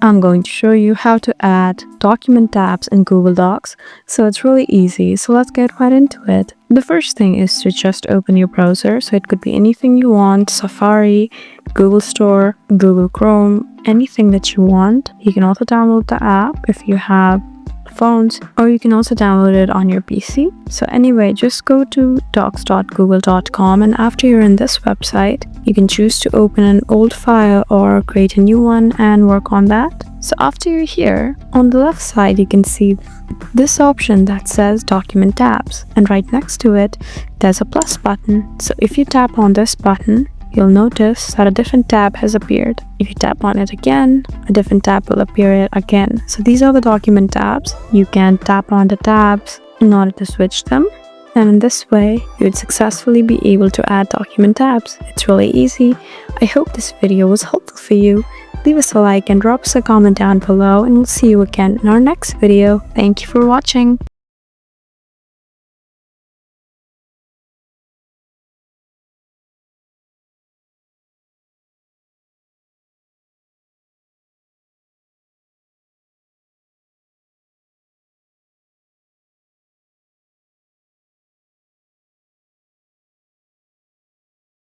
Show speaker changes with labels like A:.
A: I'm going to show you how to add document tabs in Google Docs. So it's really easy. So let's get right into it. The first thing is to just open your browser. So it could be anything you want, Safari, Google Store, Google Chrome, anything that you want. You can also download the app if you have phones, or you can also download it on your PC. So anyway, just go to docs.google.com, and after you're in this website, you can choose to open an old file or create a new one and work on that. So after you're here, on the left side you can see this option that says document tabs, and right next to it there's a plus button. So if you tap on this button, you'll notice that a different tab has appeared. If you tap on it again, a different tab will appear again. So these are the document tabs. You can tap on the tabs in order to switch them. And in this way, you would successfully be able to add document tabs. It's really easy. I hope this video was helpful for you. Leave us a like and drop us a comment down below, and we'll see you again in our next video. Thank you for watching.